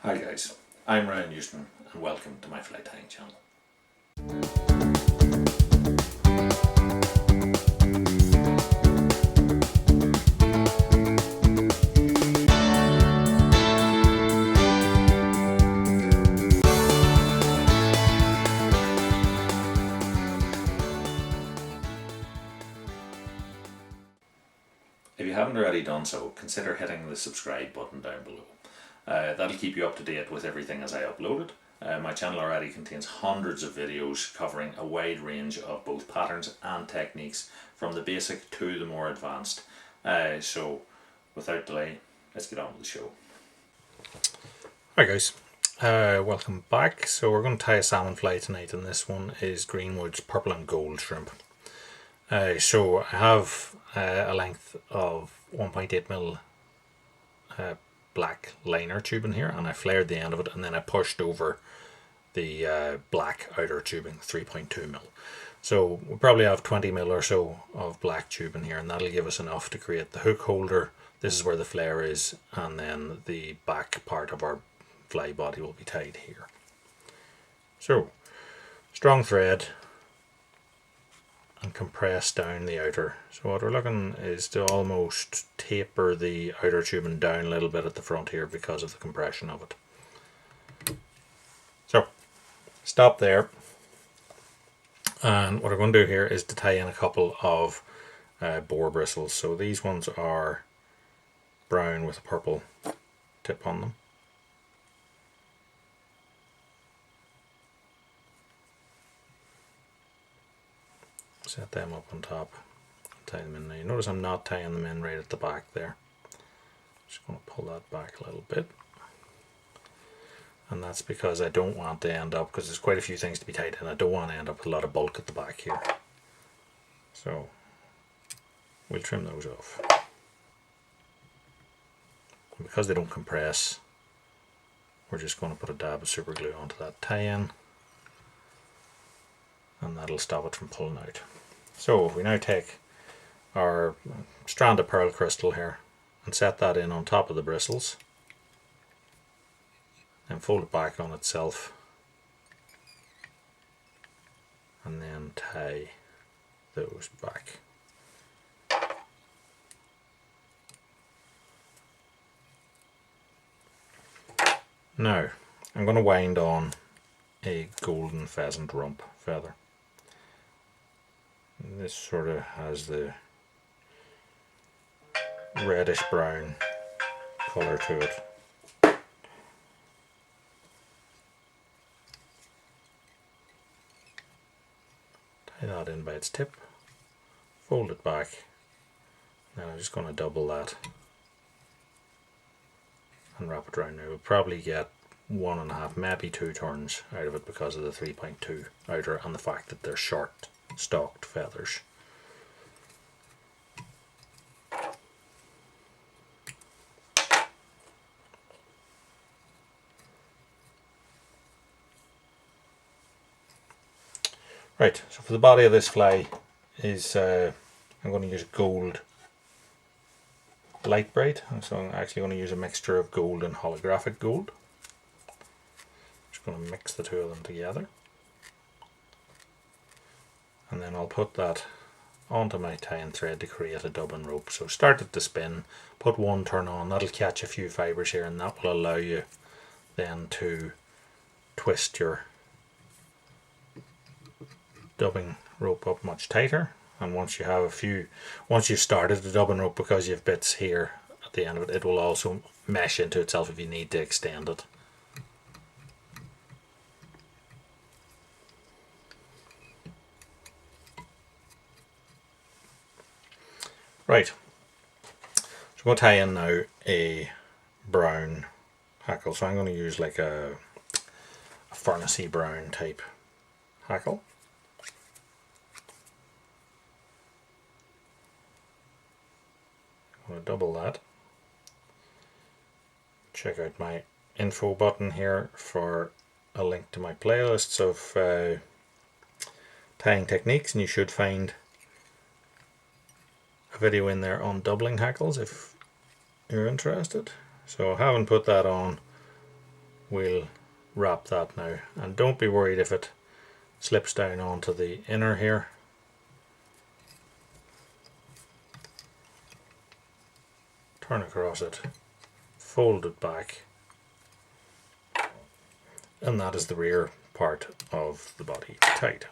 Hi guys, I'm Ryan Euston and welcome to my fly tying channel. If you haven't already done so, consider hitting the subscribe button down below. That'll keep you up to date with everything as I upload it. My channel already contains hundreds of videos covering a wide range of both patterns and techniques, from the basic to the more advanced. So without delay, let's get on with the show. Hi guys, welcome back. So we're going to tie a salmon fly tonight, and this one is Greenwoods purple and gold shrimp. So I have a length of 1.8mm black liner tubing here, and I flared the end of it, and then I pushed over the black outer tubing, 3.2mm. So we'll probably have 20mm or so of black tubing here, and that'll give us enough to create the hook holder. This is where the flare is, and then the back part of our fly body will be tied here. So strong thread and compress down the outer. So what we're looking is to almost taper the outer tubing down a little bit at the front here because of the compression of it. So stop there, and what we're going to do here is to tie in a couple of boar bristles. So these ones are brown with a purple tip on them. Set them up on top, tie them in. Now you notice I'm not tying them in right at the back there. Just going to pull that back a little bit, and that's because I don't want to end up, because there's quite a few things to be tied in, I don't want to end up with a lot of bulk at the back here. So we'll trim those off. And because they don't compress, we're just going to put a dab of super glue onto that tie-in, and that'll stop it from pulling out. So we now take our strand of pearl crystal here and set that in on top of the bristles, and fold it back on itself, and then tie those back. Now I'm going to wind on a golden pheasant rump feather. And this sort of has the reddish brown colour to it. Tie that in by its tip, fold it back, and I'm just going to double that and wrap it around. Now we'll probably get 1.5, maybe 2 turns out of it because of the 3.2 outer and the fact that they're short stalked feathers. Right, so for the body of this fly is I'm going to use gold light braid, so I'm actually going to use a mixture of gold and holographic gold. Just going to mix the two of them together, and then I'll put that onto my tying thread to create a dubbing rope. So start it to spin, put one turn on, that'll catch a few fibres here, and that will allow you then to twist your dubbing rope up much tighter. And once you have once you've started the dubbing rope, because you have bits here at the end of it, it will also mesh into itself if you need to extend it. Right, so I'm going to tie in now a brown hackle. So I'm going to use like a furnacey brown type hackle. I'm going to double that. Check out my info button here for a link to my playlists of tying techniques, and you should find a video in there on doubling hackles if you're interested. So I haven't put that on we'll wrap that now, and don't be worried if it slips down onto the inner here. Turn across it, fold it back, and that is the rear part of the body tied.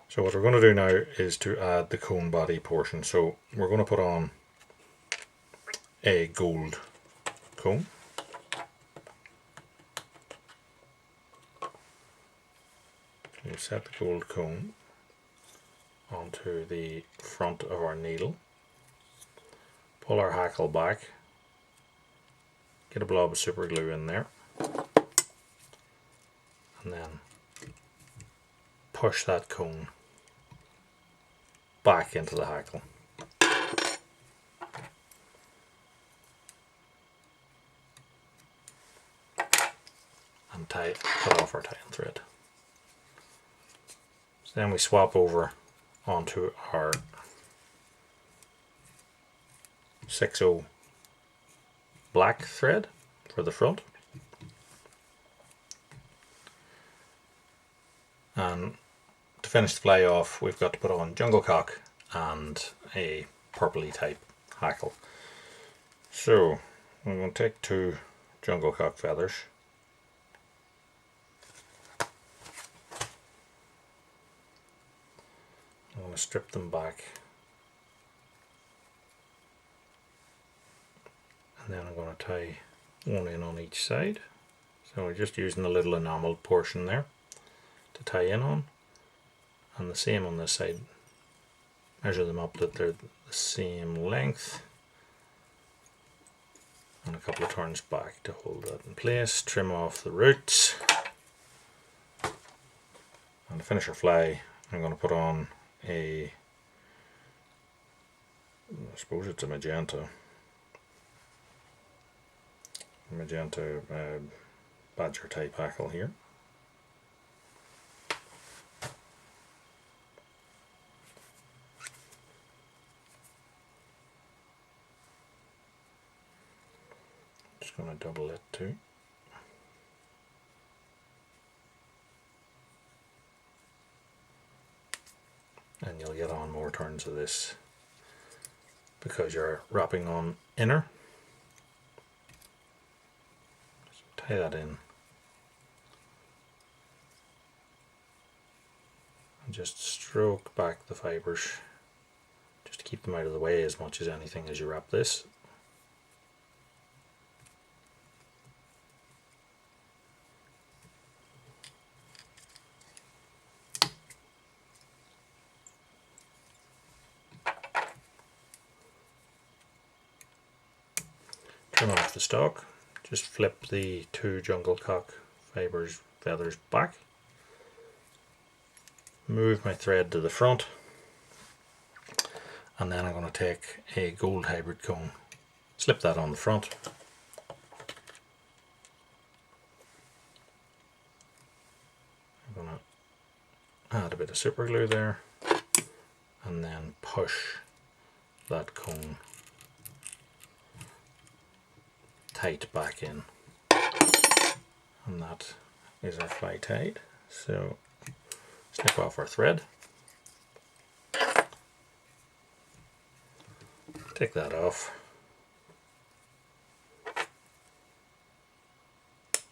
So what we're going to do now is to add the Conebody portion. So we're going to put on a gold cone. We set the gold cone onto the front of our needle, pull our hackle back, get a blob of super glue in there, and then push that cone back into the hackle. And cut off our tying thread. So then we swap over onto our 6/0 black thread for the front, and to finish the fly off we've got to put on jungle cock and a purpley type hackle. So I'm going to take 2 jungle cock feathers, I'm going to strip them back, and then I'm going to tie one in on each side. So we're just using a little enameled portion there to tie in on, and the same on this side. Measure them up that they're the same length, and a couple of turns back to hold that in place. Trim off the roots, and to finish our fly I'm going to put on I suppose it's a magenta badger type hackle here. Just going to double it too. And you'll get on more turns of this because you're wrapping on inner. So tie that in and just stroke back the fibers just to keep them out of the way as much as anything as you wrap this. Trim off the stalk, just flip the 2 jungle cock feathers back, move my thread to the front, and then I'm going to take a gold hybrid cone, slip that on the front, I'm going to add a bit of super glue there, and then push that cone tight back in, and that is our fly tied. So snip off our thread, take that off,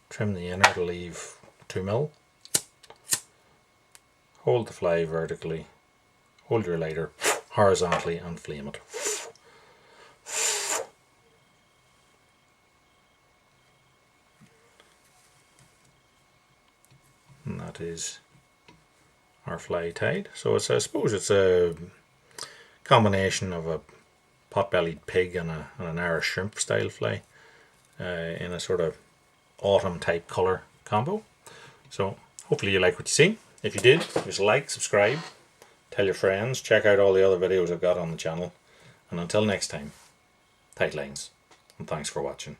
trim the inner to leave 2 mil, hold the fly vertically, hold your lighter horizontally and flame it. And that is our fly tied. So I suppose it's a combination of a pot-bellied pig and an Irish shrimp style fly in a sort of autumn type colour combo. So hopefully you like what you see. If you did, just like, subscribe, tell your friends, check out all the other videos I've got on the channel, and until next time, tight lines, and thanks for watching.